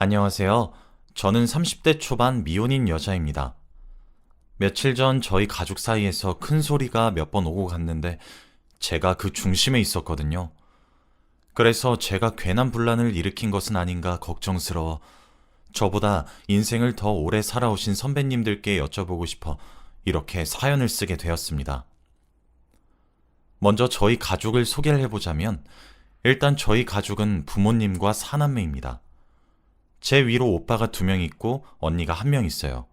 안녕하세요. 저는 30대 초반 미혼인 여자입니다. 며칠 전 저희 가족 사이에서 큰 소리가 몇 번 오고 갔는데 제가 그 중심에 있었거든요. 그래서 제가 괜한 분란을 일으킨 것은 아닌가 걱정스러워 저보다 인생을 더 오래 살아오신 선배님들께 여쭤보고 싶어 이렇게 사연을 쓰게 되었습니다. 먼저 저희 가족을 소개를 해보자면 일단 저희 가족은 부모님과 사남매입니다. 제 위로 오빠가 2명 있고 언니가 1명 있어요.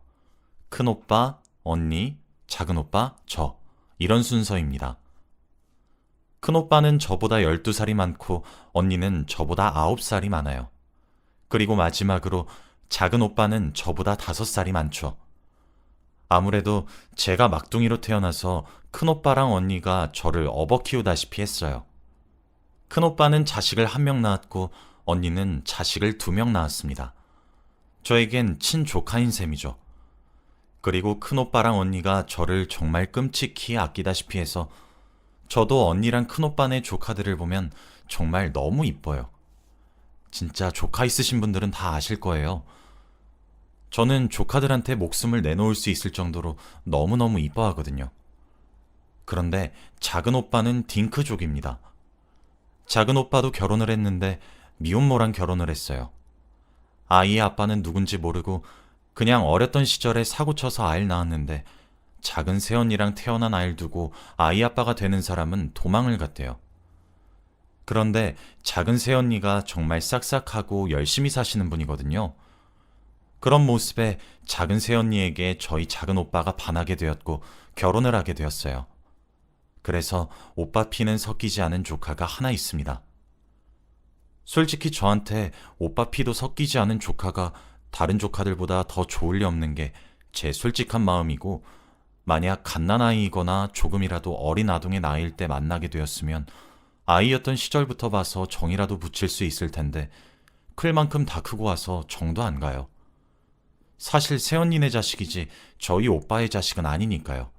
큰 오빠, 언니, 작은 오빠, 저. 이런 순서입니다. 큰 오빠는 저보다 12살이 많고 언니는 저보다 9살이 많아요. 그리고 마지막으로 작은 오빠는 저보다 5살이 많죠. 아무래도 제가 막둥이로 태어나서 큰 오빠랑 언니가 저를 업어 키우다시피 했어요. 큰 오빠는 자식을 1명 낳았고 언니는 자식을 2명 낳았습니다. 저에겐 친조카인 셈이죠. 그리고 큰오빠랑 언니가 저를 정말 끔찍히 아끼다시피 해서 저도 언니랑 큰오빠네 조카들을 보면 정말 너무 이뻐요. 진짜 조카 있으신 분들은 다 아실 거예요. 저는 조카들한테 목숨을 내놓을 수 있을 정도로 너무너무 이뻐하거든요. 그런데 작은 오빠는 딩크족입니다. 작은 오빠도 결혼을 했는데 미혼모랑 결혼을 했어요. 아이의 아빠는 누군지 모르고 그냥 어렸던 시절에 사고쳐서 아이를 낳았는데 작은 새언니랑 태어난 아이를 두고 아이 아빠가 되는 사람은 도망을 갔대요. 그런데 작은 새언니가 정말 싹싹하고 열심히 사시는 분이거든요. 그런 모습에 작은 새언니에게 저희 작은 오빠가 반하게 되었고 결혼을 하게 되었어요. 그래서 오빠 피는 섞이지 않은 조카가 하나 있습니다. 솔직히 저한테 오빠 피도 섞이지 않은 조카가 다른 조카들보다 더 좋을 리 없는 게 제 솔직한 마음이고, 만약 갓난아이이거나 조금이라도 어린 아동의 나이일 때 만나게 되었으면 아이였던 시절부터 봐서 정이라도 붙일 수 있을 텐데 클 만큼 다 크고 와서 정도 안 가요. 사실 새언니네 자식이지 저희 오빠의 자식은 아니니까요.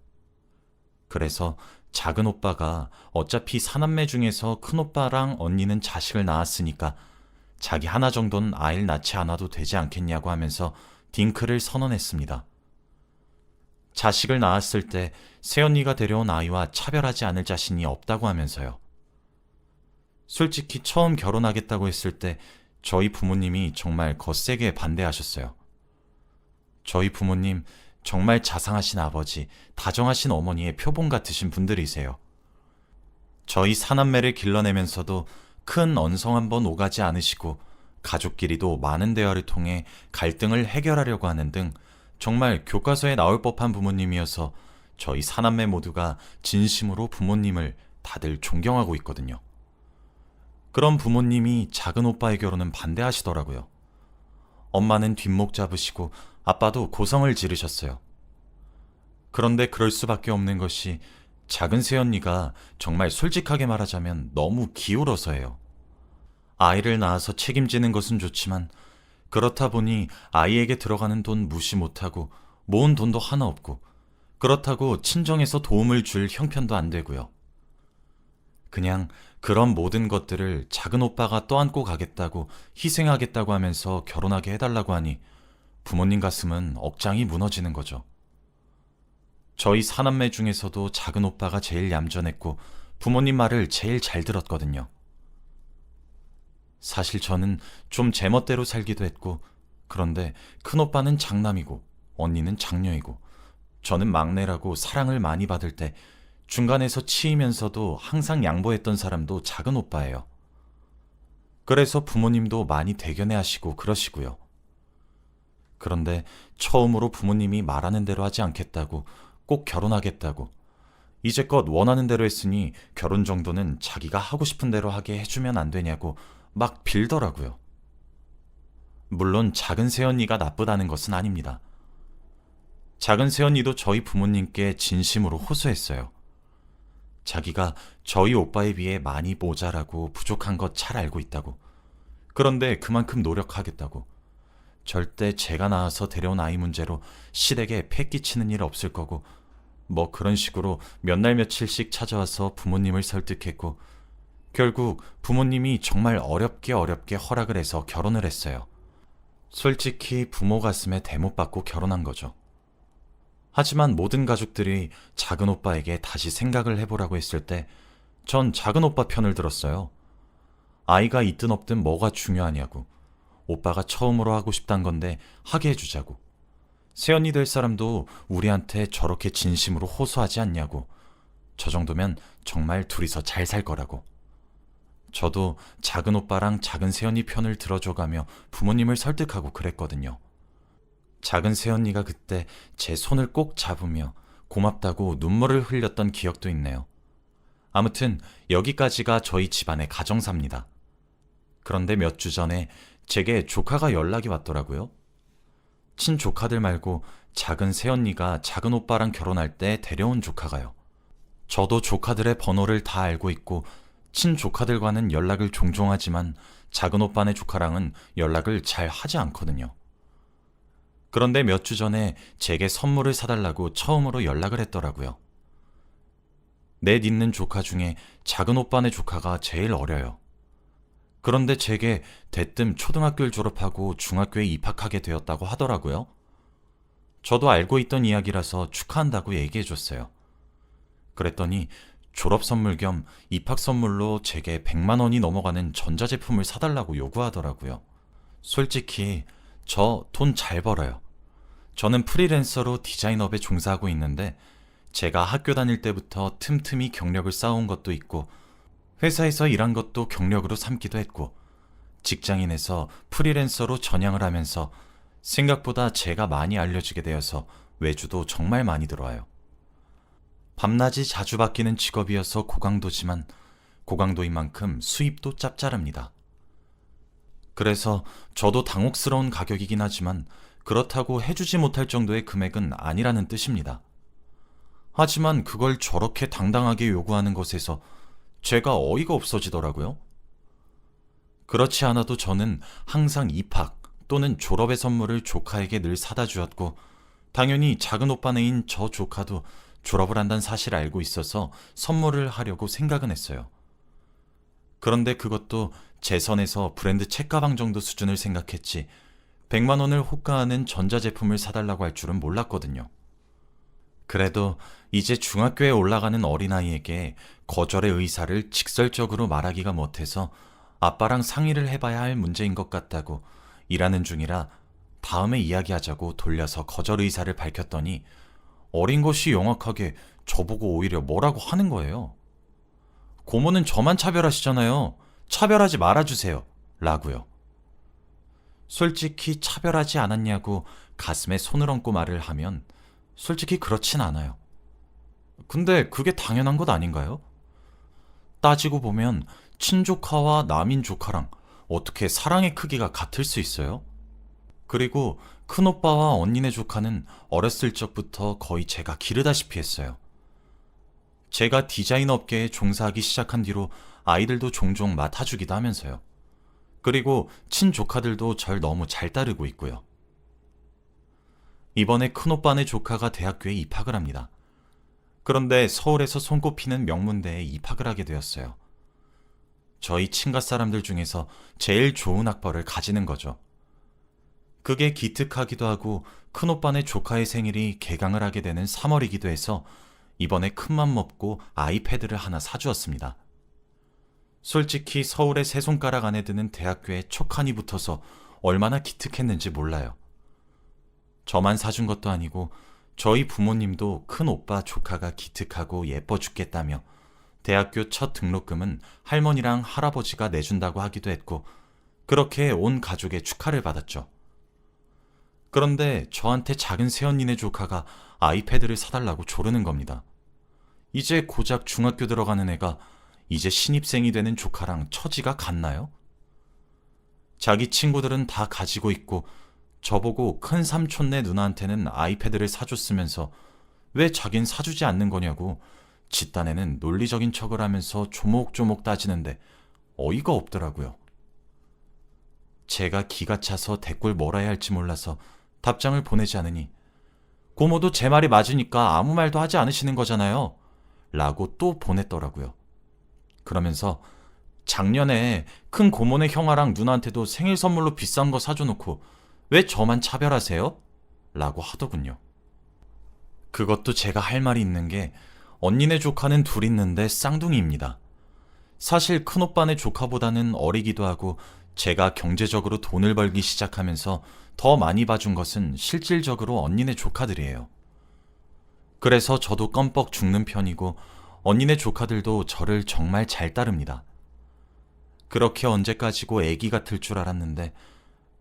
그래서 작은 오빠가 어차피 사남매 중에서 큰 오빠랑 언니는 자식을 낳았으니까 자기 하나 정도는 아이를 낳지 않아도 되지 않겠냐고 하면서 딩크를 선언했습니다. 자식을 낳았을 때 새언니가 데려온 아이와 차별하지 않을 자신이 없다고 하면서요. 솔직히 처음 결혼하겠다고 했을 때 저희 부모님이 정말 거세게 반대하셨어요. 저희 부모님 정말 자상하신 아버지, 다정하신 어머니의 표본 같으신 분들이세요. 저희 사남매를 길러내면서도 큰 언성 한번 오가지 않으시고 가족끼리도 많은 대화를 통해 갈등을 해결하려고 하는 등 정말 교과서에 나올 법한 부모님이어서 저희 사남매 모두가 진심으로 부모님을 다들 존경하고 있거든요. 그런 부모님이 작은 오빠의 결혼은 반대하시더라고요. 엄마는 뒷목 잡으시고 아빠도 고성을 지르셨어요. 그런데 그럴 수밖에 없는 것이 작은 새언니가 정말 솔직하게 말하자면 너무 기울어서예요. 아이를 낳아서 책임지는 것은 좋지만 그렇다 보니 아이에게 들어가는 돈 무시 못하고 모은 돈도 하나 없고 그렇다고 친정에서 도움을 줄 형편도 안 되고요. 그냥 그런 모든 것들을 작은 오빠가 떠안고 가겠다고 희생하겠다고 하면서 결혼하게 해달라고 하니 부모님 가슴은 억장이 무너지는 거죠. 저희 사남매 중에서도 작은 오빠가 제일 얌전했고 부모님 말을 제일 잘 들었거든요. 사실 저는 좀 제멋대로 살기도 했고, 그런데 큰 오빠는 장남이고 언니는 장녀이고 저는 막내라고 사랑을 많이 받을 때 중간에서 치이면서도 항상 양보했던 사람도 작은 오빠예요. 그래서 부모님도 많이 대견해 하시고 그러시고요. 그런데 처음으로 부모님이 말하는 대로 하지 않겠다고, 꼭 결혼하겠다고, 이제껏 원하는 대로 했으니 결혼 정도는 자기가 하고 싶은 대로 하게 해주면 안 되냐고 막 빌더라고요. 물론 작은 새언니가 나쁘다는 것은 아닙니다. 작은 새언니도 저희 부모님께 진심으로 호소했어요. 자기가 저희 오빠에 비해 많이 모자라고 부족한 것 잘 알고 있다고. 그런데 그만큼 노력하겠다고. 절대 제가 낳아서 데려온 아이 문제로 시댁에 패 끼치는 일 없을 거고, 뭐 그런 식으로 몇 날 며칠씩 찾아와서 부모님을 설득했고, 결국 부모님이 정말 어렵게 허락을 해서 결혼을 했어요. 솔직히 부모 가슴에 대못 받고 결혼한 거죠. 하지만 모든 가족들이 작은 오빠에게 다시 생각을 해보라고 했을 때 전 작은 오빠 편을 들었어요. 아이가 있든 없든 뭐가 중요하냐고. 오빠가 처음으로 하고 싶단 건데 하게 해주자고. 새언니 될 사람도 우리한테 저렇게 진심으로 호소하지 않냐고. 저 정도면 정말 둘이서 잘 살 거라고. 저도 작은 오빠랑 작은 새언니 편을 들어줘가며 부모님을 설득하고 그랬거든요. 작은 새언니가 그때 제 손을 꼭 잡으며 고맙다고 눈물을 흘렸던 기억도 있네요. 아무튼 여기까지가 저희 집안의 가정사입니다. 그런데 몇 주 전에 제게 조카가 연락이 왔더라고요. 친조카들 말고 작은 새언니가 작은 오빠랑 결혼할 때 데려온 조카가요. 저도 조카들의 번호를 다 알고 있고 친조카들과는 연락을 종종 하지만 작은 오빠네 조카랑은 연락을 잘 하지 않거든요. 그런데 몇 주 전에 제게 선물을 사달라고 처음으로 연락을 했더라고요. 넷 있는 조카 중에 작은 오빠네 조카가 제일 어려요. 그런데 제게 대뜸 초등학교를 졸업하고 중학교에 입학하게 되었다고 하더라고요. 저도 알고 있던 이야기라서 축하한다고 얘기해줬어요. 그랬더니 졸업 선물 겸 입학 선물로 제게 100만 원이 넘어가는 전자제품을 사달라고 요구하더라고요. 솔직히 저 돈 잘 벌어요. 저는 프리랜서로 디자인업에 종사하고 있는데 제가 학교 다닐 때부터 틈틈이 경력을 쌓아온 것도 있고 회사에서 일한 것도 경력으로 삼기도 했고 직장인에서 프리랜서로 전향을 하면서 생각보다 제가 많이 알려지게 되어서 외주도 정말 많이 들어와요. 밤낮이 자주 바뀌는 직업이어서 고강도지만 고강도인 만큼 수입도 짭짤합니다. 그래서 저도 당혹스러운 가격이긴 하지만 그렇다고 해주지 못할 정도의 금액은 아니라는 뜻입니다. 하지만 그걸 저렇게 당당하게 요구하는 것에서 제가 어이가 없어지더라고요. 그렇지 않아도 저는 항상 입학 또는 졸업의 선물을 조카에게 늘 사다 주었고 당연히 작은 오빠네인 저 조카도 졸업을 한다는 사실을 알고 있어서 선물을 하려고 생각은 했어요. 그런데 그것도 제 선에서 브랜드 책가방 정도 수준을 생각했지 100만 원을 호가하는 전자제품을 사달라고 할 줄은 몰랐거든요. 그래도 이제 중학교에 올라가는 어린아이에게 거절의 의사를 직설적으로 말하기가 못해서 아빠랑 상의를 해봐야 할 문제인 것 같다고 일하는 중이라 다음에 이야기하자고 돌려서 거절 의사를 밝혔더니 어린 것이 영악하게 저보고 오히려 뭐라고 하는 거예요. 고모는 저만 차별하시잖아요. 차별하지 말아주세요. 라고요. 솔직히 차별하지 않았냐고 가슴에 손을 얹고 말을 하면 솔직히 그렇진 않아요. 근데 그게 당연한 것 아닌가요? 따지고 보면 친조카와 남인 조카랑 어떻게 사랑의 크기가 같을 수 있어요? 그리고 큰오빠와 언니네 조카는 어렸을 적부터 거의 제가 기르다시피 했어요. 제가 디자인 업계에 종사하기 시작한 뒤로 아이들도 종종 맡아주기도 하면서요. 그리고 친조카들도 절 너무 잘 따르고 있고요. 이번에 큰오빠네 조카가 대학교에 입학을 합니다. 그런데 서울에서 손꼽히는 명문대에 입학을 하게 되었어요. 저희 친가 사람들 중에서 제일 좋은 학벌을 가지는 거죠. 그게 기특하기도 하고 큰오빠네 조카의 생일이 개강을 하게 되는 3월이기도 해서 이번에 큰맘 먹고 아이패드를 하나 사주었습니다. 솔직히 서울의 세 손가락 안에 드는 대학교에 촉한이 붙어서 얼마나 기특했는지 몰라요. 저만 사준 것도 아니고 저희 부모님도 큰 오빠 조카가 기특하고 예뻐 죽겠다며 대학교 첫 등록금은 할머니랑 할아버지가 내준다고 하기도 했고 그렇게 온 가족의 축하를 받았죠. 그런데 저한테 작은 새언니네 조카가 아이패드를 사달라고 조르는 겁니다. 이제 고작 중학교 들어가는 애가 이제 신입생이 되는 조카랑 처지가 같나요? 자기 친구들은 다 가지고 있고 저보고 큰 삼촌네 누나한테는 아이패드를 사줬으면서 왜 자긴 사주지 않는 거냐고 지 딴에는 논리적인 척을 하면서 조목조목 따지는데 어이가 없더라고요. 제가 기가 차서 대꿀 뭘 해야 할지 몰라서 답장을 보내지 않으니 고모도 제 말이 맞으니까 아무 말도 하지 않으시는 거잖아요. 라고 또 보냈더라고요. 그러면서 작년에 큰 고모네 형아랑 누나한테도 생일 선물로 비싼 거 사줘놓고 왜 저만 차별하세요? 라고 하더군요. 그것도 제가 할 말이 있는 게 언니네 조카는 둘 있는데 쌍둥이입니다. 사실 큰오빠네 조카보다는 어리기도 하고 제가 경제적으로 돈을 벌기 시작하면서 더 많이 봐준 것은 실질적으로 언니네 조카들이에요. 그래서 저도 껌뻑 죽는 편이고 언니네 조카들도 저를 정말 잘 따릅니다. 그렇게 언제까지고 애기 같을 줄 알았는데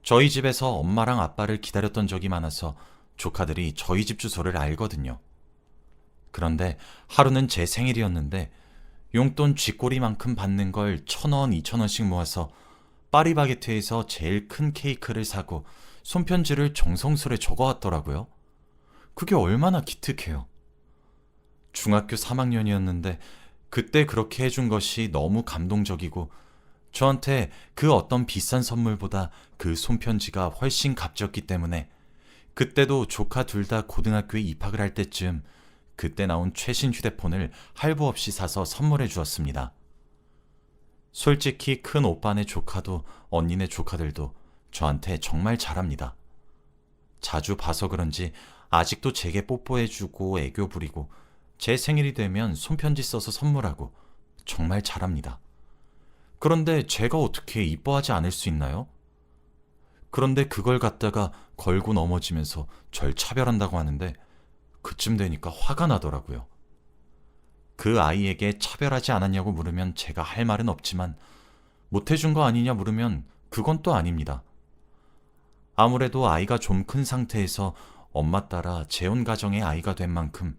저희 집에서 엄마랑 아빠를 기다렸던 적이 많아서 조카들이 저희 집 주소를 알거든요. 그런데 하루는 제 생일이었는데 용돈 쥐꼬리만큼 받는 걸 1,000원, 2,000원씩 모아서 파리바게트에서 제일 큰 케이크를 사고 손편지를 정성스레 적어왔더라고요. 그게 얼마나 기특해요. 중학교 3학년이었는데 그때 그렇게 해준 것이 너무 감동적이고 저한테 그 어떤 비싼 선물보다 그 손편지가 훨씬 값졌기 때문에 그때도 조카 둘 다 고등학교에 입학을 할 때쯤 그때 나온 최신 휴대폰을 할부 없이 사서 선물해 주었습니다. 솔직히 큰 오빠네 조카도 언니네 조카들도 저한테 정말 잘합니다. 자주 봐서 그런지 아직도 제게 뽀뽀해주고 애교 부리고 제 생일이 되면 손편지 써서 선물하고 정말 잘합니다. 그런데 제가 어떻게 이뻐하지 않을 수 있나요? 그런데 그걸 갖다가 걸고 넘어지면서 절 차별한다고 하는데 그쯤 되니까 화가 나더라고요. 그 아이에게 차별하지 않았냐고 물으면 제가 할 말은 없지만 못해준 거 아니냐 물으면 그건 또 아닙니다. 아무래도 아이가 좀 큰 상태에서 엄마 따라 재혼 가정의 아이가 된 만큼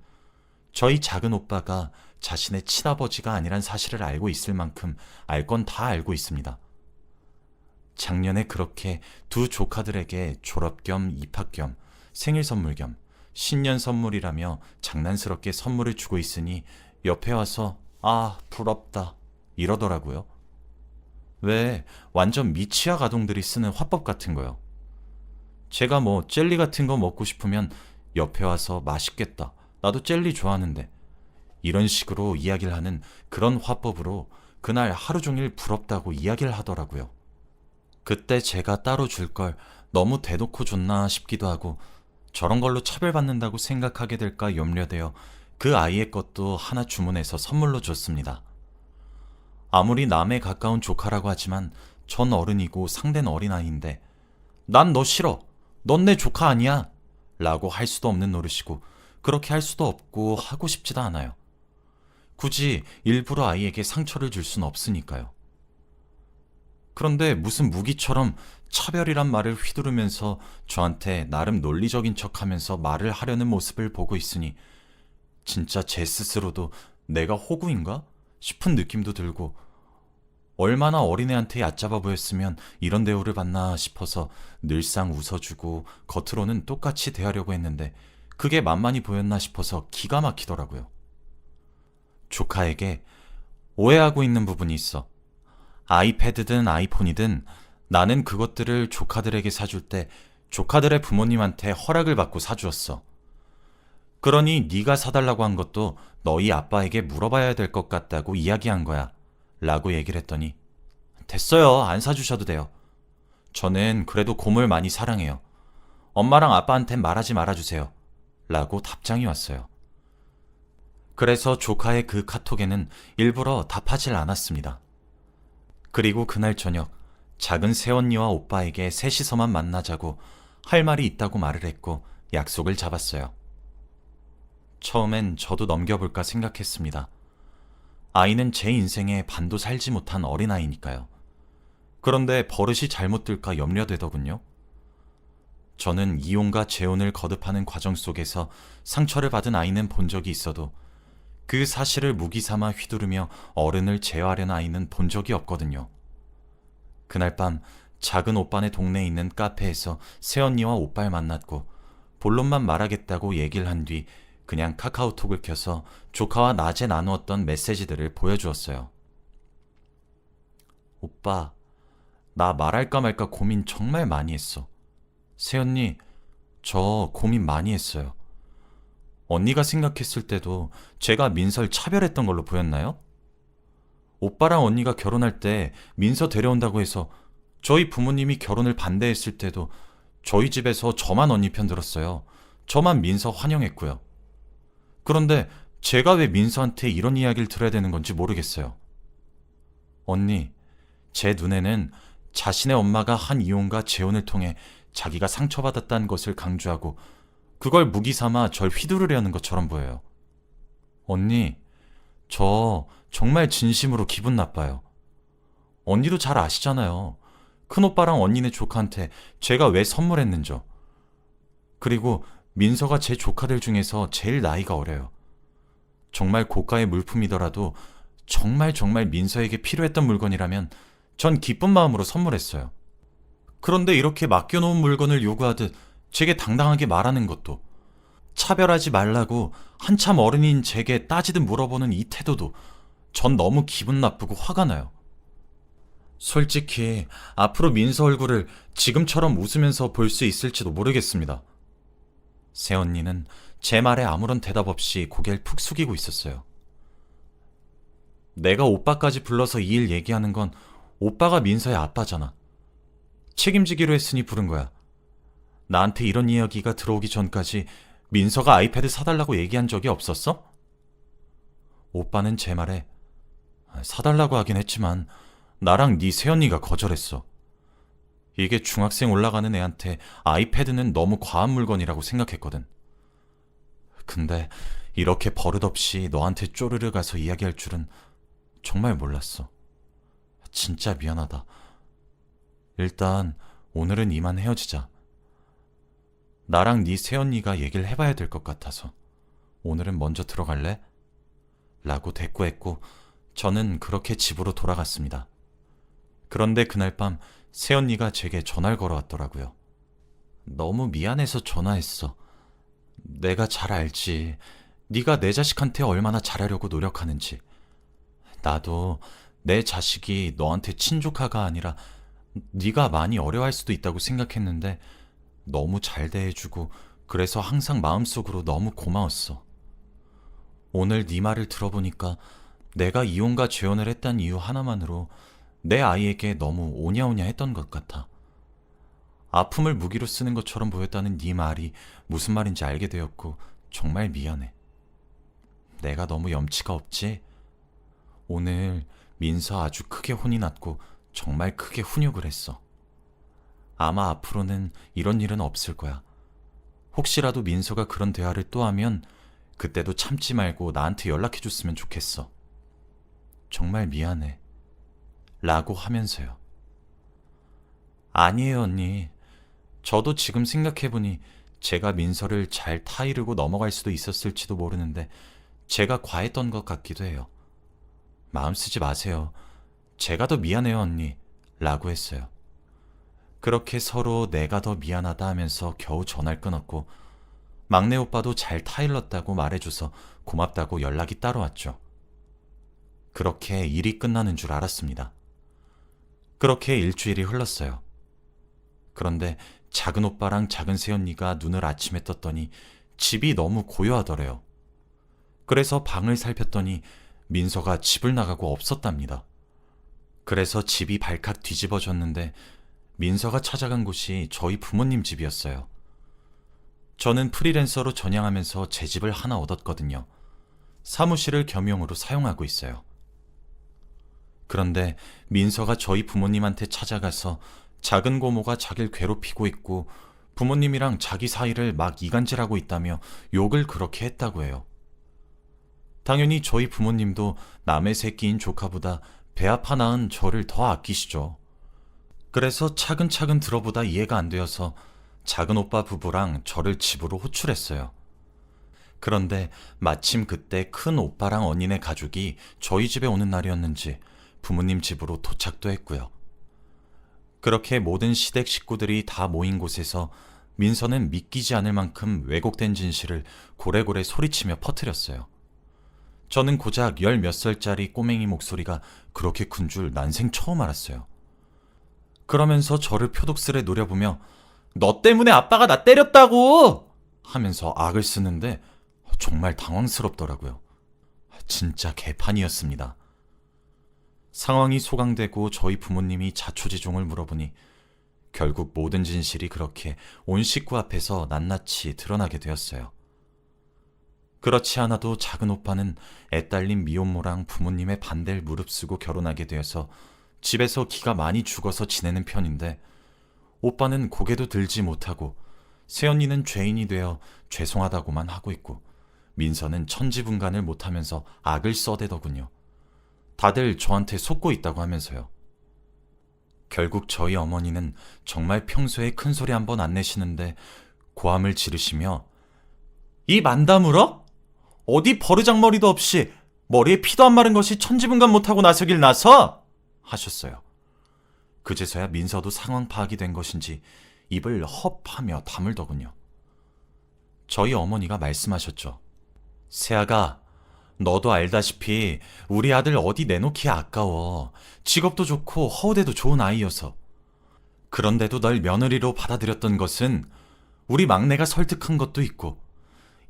저희 작은 오빠가 자신의 친아버지가 아니란 사실을 알고 있을 만큼 알 건 다 알고 있습니다. 작년에 그렇게 두 조카들에게 졸업 겸 입학 겸 생일 선물 겸 신년 선물이라며 장난스럽게 선물을 주고 있으니 옆에 와서 아, 부럽다 이러더라고요. 왜 완전 미취학 아동들이 쓰는 화법 같은 거요. 제가 뭐 젤리 같은 거 먹고 싶으면 옆에 와서 맛있겠다. 나도 젤리 좋아하는데. 이런 식으로 이야기를 하는 그런 화법으로 그날 하루 종일 부럽다고 이야기를 하더라고요. 그때 제가 따로 줄 걸 너무 대놓고 줬나 싶기도 하고 저런 걸로 차별받는다고 생각하게 될까 염려되어 그 아이의 것도 하나 주문해서 선물로 줬습니다. 아무리 남에 가까운 조카라고 하지만 전 어른이고 상대는 어린아이인데 난 너 싫어. 넌 내 조카 아니야. 라고 할 수도 없는 노릇이고 그렇게 할 수도 없고 하고 싶지도 않아요. 굳이 일부러 아이에게 상처를 줄 수는 없으니까요. 그런데 무슨 무기처럼 차별이란 말을 휘두르면서 저한테 나름 논리적인 척하면서 말을 하려는 모습을 보고 있으니 진짜 제 스스로도 내가 호구인가 싶은 느낌도 들고 얼마나 어린애한테 얕잡아 보였으면 이런 대우를 받나 싶어서 늘상 웃어주고 겉으로는 똑같이 대하려고 했는데 그게 만만히 보였나 싶어서 기가 막히더라고요. 조카에게 오해하고 있는 부분이 있어. 아이패드든 아이폰이든 나는 그것들을 조카들에게 사줄 때 조카들의 부모님한테 허락을 받고 사주었어. 그러니 네가 사달라고 한 것도 너희 아빠에게 물어봐야 될 것 같다고 이야기한 거야. 라고 얘기를 했더니 됐어요. 안 사주셔도 돼요. 저는 그래도 곰을 많이 사랑해요. 엄마랑 아빠한텐 말하지 말아주세요. 라고 답장이 왔어요. 그래서 조카의 그 카톡에는 일부러 답하질 않았습니다. 그리고 그날 저녁 작은 새언니와 오빠에게 셋이서만 만나자고 할 말이 있다고 말을 했고 약속을 잡았어요. 처음엔 저도 넘겨볼까 생각했습니다. 아이는 제 인생에 반도 살지 못한 어린아이니까요. 그런데 버릇이 잘못 들까 염려되더군요. 저는 이혼과 재혼을 거듭하는 과정 속에서 상처를 받은 아이는 본 적이 있어도 그 사실을 무기 삼아 휘두르며 어른을 제어하려는 아이는 본 적이 없거든요. 그날 밤 작은 오빠네 동네에 있는 카페에서 새언니와 오빠를 만났고 본론만 말하겠다고 얘기를 한 뒤 그냥 카카오톡을 켜서 조카와 낮에 나누었던 메시지들을 보여주었어요. 오빠, 나 말할까 말까 고민 정말 많이 했어. 새언니, 저 고민 많이 했어요. 언니가 생각했을 때도 제가 민서를 차별했던 걸로 보였나요? 오빠랑 언니가 결혼할 때 민서 데려온다고 해서 저희 부모님이 결혼을 반대했을 때도 저희 집에서 저만 언니 편 들었어요. 저만 민서 환영했고요. 그런데 제가 왜 민서한테 이런 이야기를 들어야 되는 건지 모르겠어요. 언니, 제 눈에는 자신의 엄마가 한 이혼과 재혼을 통해 자기가 상처받았다는 것을 강조하고 그걸 무기 삼아 절 휘두르려는 것처럼 보여요. 언니, 저 정말 진심으로 기분 나빠요. 언니도 잘 아시잖아요. 큰오빠랑 언니네 조카한테 제가 왜 선물했는죠. 그리고 민서가 제 조카들 중에서 제일 나이가 어려요. 정말 고가의 물품이더라도 정말 민서에게 필요했던 물건이라면 전 기쁜 마음으로 선물했어요. 그런데 이렇게 맡겨놓은 물건을 요구하듯 제게 당당하게 말하는 것도, 차별하지 말라고 한참 어른인 제게 따지듯 물어보는 이 태도도 전 너무 기분 나쁘고 화가 나요. 솔직히 앞으로 민서 얼굴을 지금처럼 웃으면서 볼 수 있을지도 모르겠습니다. 새언니는 제 말에 아무런 대답 없이 고개를 푹 숙이고 있었어요. 내가 오빠까지 불러서 이 일 얘기하는 건 오빠가 민서의 아빠잖아. 책임지기로 했으니 부른 거야. 나한테 이런 이야기가 들어오기 전까지 민서가 아이패드 사달라고 얘기한 적이 없었어? 오빠는 제 말에 사달라고 하긴 했지만 나랑 네 새언니가 거절했어. 이게 중학생 올라가는 애한테 아이패드는 너무 과한 물건이라고 생각했거든. 근데 이렇게 버릇없이 너한테 쪼르르 가서 이야기할 줄은 정말 몰랐어. 진짜 미안하다. 일단 오늘은 이만 헤어지자. 나랑 네 새언니가 얘기를 해봐야 될 것 같아서 오늘은 먼저 들어갈래? 라고 대꾸했고 저는 그렇게 집으로 돌아갔습니다. 그런데 그날 밤 새언니가 제게 전화를 걸어왔더라고요. 너무 미안해서 전화했어. 내가 잘 알지. 네가 내 자식한테 얼마나 잘하려고 노력하는지. 나도 내 자식이 너한테 친조카가 아니라 네가 많이 어려워할 수도 있다고 생각했는데 너무 잘 대해주고 그래서 항상 마음속으로 너무 고마웠어. 오늘 네 말을 들어보니까 내가 이혼과 재혼을 했단 이유 하나만으로 내 아이에게 너무 오냐오냐 했던 것 같아. 아픔을 무기로 쓰는 것처럼 보였다는 네 말이 무슨 말인지 알게 되었고 정말 미안해. 내가 너무 염치가 없지? 오늘 민서 아주 크게 혼이 났고 정말 크게 훈육을 했어. 아마 앞으로는 이런 일은 없을 거야. 혹시라도 민서가 그런 대화를 또 하면 그때도 참지 말고 나한테 연락해줬으면 좋겠어. 정말 미안해. 라고 하면서요. 아니에요, 언니. 저도 지금 생각해보니 제가 민서를 잘 타이르고 넘어갈 수도 있었을지도 모르는데 제가 과했던 것 같기도 해요. 마음 쓰지 마세요. 제가 더 미안해요, 언니. 라고 했어요. 그렇게 서로 내가 더 미안하다 하면서 겨우 전화를 끊었고 막내 오빠도 잘 타일렀다고 말해줘서 고맙다고 연락이 따로 왔죠. 그렇게 일이 끝나는 줄 알았습니다. 그렇게 일주일이 흘렀어요. 그런데 작은 오빠랑 작은 새언니가 눈을 아침에 떴더니 집이 너무 고요하더래요. 그래서 방을 살폈더니 민서가 집을 나가고 없었답니다. 그래서 집이 발칵 뒤집어졌는데 민서가 찾아간 곳이 저희 부모님 집이었어요. 저는 프리랜서로 전향하면서 제 집을 하나 얻었거든요. 사무실을 겸용으로 사용하고 있어요. 그런데 민서가 저희 부모님한테 찾아가서 작은 고모가 자기를 괴롭히고 있고 부모님이랑 자기 사이를 막 이간질하고 있다며 욕을 그렇게 했다고 해요. 당연히 저희 부모님도 남의 새끼인 조카보다 배 아파 낳은 저를 더 아끼시죠. 그래서 차근차근 들어보다 이해가 안 되어서 작은 오빠 부부랑 저를 집으로 호출했어요. 그런데 마침 그때 큰 오빠랑 언니네 가족이 저희 집에 오는 날이었는지 부모님 집으로 도착도 했고요. 그렇게 모든 시댁 식구들이 다 모인 곳에서 민서는 믿기지 않을 만큼 왜곡된 진실을 고래고래 소리치며 퍼뜨렸어요. 저는 고작 열 몇 살짜리 꼬맹이 목소리가 그렇게 큰 줄 난생 처음 알았어요. 그러면서 저를 표독스레 노려보며 너 때문에 아빠가 나 때렸다고! 하면서 악을 쓰는데 정말 당황스럽더라고요. 진짜 개판이었습니다. 상황이 소강되고 저희 부모님이 자초지종을 물어보니 결국 모든 진실이 그렇게 온 식구 앞에서 낱낱이 드러나게 되었어요. 그렇지 않아도 작은 오빠는 애딸린 미혼모랑 부모님의 반대를 무릅쓰고 결혼하게 되어서 집에서 기가 많이 죽어서 지내는 편인데, 오빠는 고개도 들지 못하고 새언니는 죄인이 되어 죄송하다고만 하고 있고, 민서는 천지분간을 못하면서 악을 써대더군요. 다들 저한테 속고 있다고 하면서요. 결국 저희 어머니는 정말 평소에 큰 소리 한 번 안 내시는데 고함을 지르시며, 이 만다물어? 어디 버르장머리도 없이 머리에 피도 안 마른 것이 천지분간 못하고 나서길 나서? 하셨어요. 그제서야 민서도 상황 파악이 된 것인지 입을 헙하며 다물더군요. 저희 어머니가 말씀하셨죠. 세아가, 너도 알다시피 우리 아들 어디 내놓기에 아까워. 직업도 좋고 허우대도 좋은 아이여서. 그런데도 널 며느리로 받아들였던 것은 우리 막내가 설득한 것도 있고,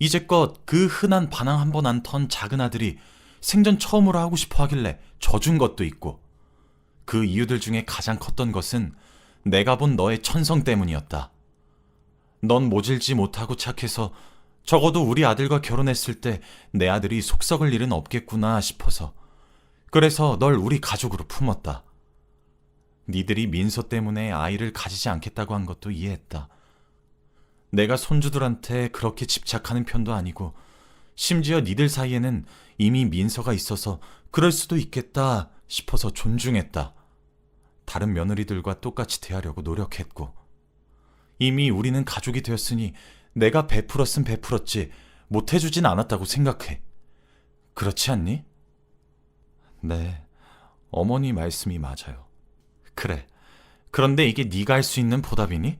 이제껏 그 흔한 반항 한 번 안 턴 작은 아들이 생전 처음으로 하고 싶어 하길래 져준 것도 있고, 그 이유들 중에 가장 컸던 것은 내가 본 너의 천성 때문이었다. 넌 모질지 못하고 착해서 적어도 우리 아들과 결혼했을 때 내 아들이 속 썩을 일은 없겠구나 싶어서, 그래서 널 우리 가족으로 품었다. 니들이 민서 때문에 아이를 가지지 않겠다고 한 것도 이해했다. 내가 손주들한테 그렇게 집착하는 편도 아니고, 심지어 니들 사이에는 이미 민서가 있어서 그럴 수도 있겠다 싶어서 존중했다. 다른 며느리들과 똑같이 대하려고 노력했고, 이미 우리는 가족이 되었으니 내가 베풀었음 베풀었지 못해주진 않았다고 생각해. 그렇지 않니? 네, 어머니 말씀이 맞아요. 그래, 그런데 이게 네가 할 수 있는 보답이니?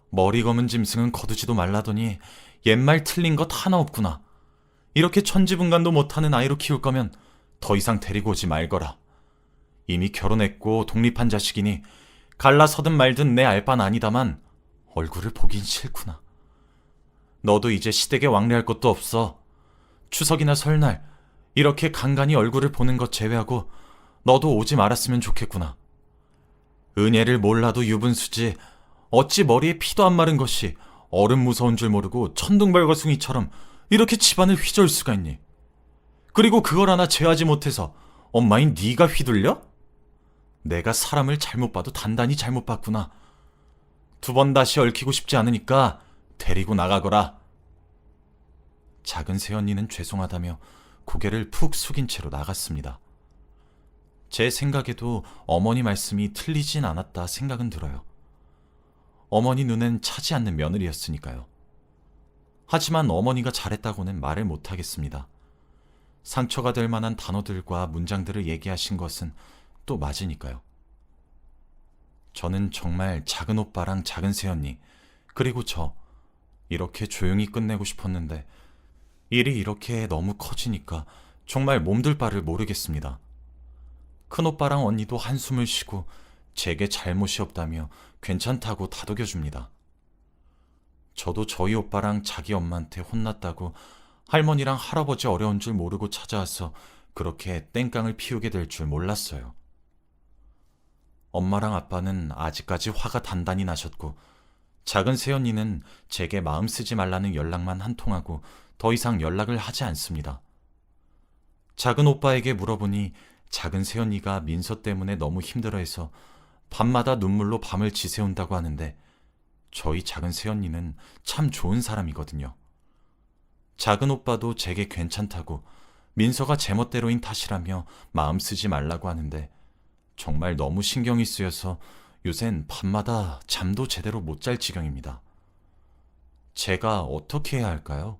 머리 검은 짐승은 거두지도 말라더니 옛말 틀린 것 하나 없구나. 이렇게 천지분간도 못하는 아이로 키울 거면 더 이상 데리고 오지 말거라. 이미 결혼했고 독립한 자식이니 갈라서든 말든 내 알 바는 아니다만 얼굴을 보긴 싫구나. 너도 이제 시댁에 왕래할 것도 없어. 추석이나 설날 이렇게 간간히 얼굴을 보는 것 제외하고 너도 오지 말았으면 좋겠구나. 은혜를 몰라도 유분수지 어찌 머리에 피도 안 마른 것이 어른 무서운 줄 모르고 천둥발거숭이처럼 이렇게 집안을 휘저을 수가 있니? 그리고 그걸 하나 제하지 못해서 엄마인 네가 휘둘려? 내가 사람을 잘못 봐도 단단히 잘못 봤구나. 두 번 다시 얽히고 싶지 않으니까 데리고 나가거라. 작은 새언니는 죄송하다며 고개를 푹 숙인 채로 나갔습니다. 제 생각에도 어머니 말씀이 틀리진 않았다 생각은 들어요. 어머니 눈엔 차지 않는 며느리였으니까요. 하지만 어머니가 잘했다고는 말을 못하겠습니다. 상처가 될 만한 단어들과 문장들을 얘기하신 것은 또 맞으니까요. 저는 정말 작은 오빠랑 작은 새언니, 그리고 저 이렇게 조용히 끝내고 싶었는데 일이 이렇게 너무 커지니까 정말 몸둘 바를 모르겠습니다. 큰오빠랑 언니도 한숨을 쉬고 제게 잘못이 없다며 괜찮다고 다독여줍니다. 저도 저희 오빠랑 자기 엄마한테 혼났다고 할머니랑 할아버지 어려운 줄 모르고 찾아와서 그렇게 땡깡을 피우게 될 줄 몰랐어요. 엄마랑 아빠는 아직까지 화가 단단히 나셨고, 작은 새언니는 제게 마음 쓰지 말라는 연락만 한 통하고 더 이상 연락을 하지 않습니다. 작은 오빠에게 물어보니 작은 새언니가 민서 때문에 너무 힘들어해서 밤마다 눈물로 밤을 지새운다고 하는데, 저희 작은 새언니는 참 좋은 사람이거든요. 작은 오빠도 제게 괜찮다고 민서가 제멋대로인 탓이라며 마음 쓰지 말라고 하는데, 정말 너무 신경이 쓰여서 요샌 밤마다 잠도 제대로 못 잘 지경입니다. 제가 어떻게 해야 할까요?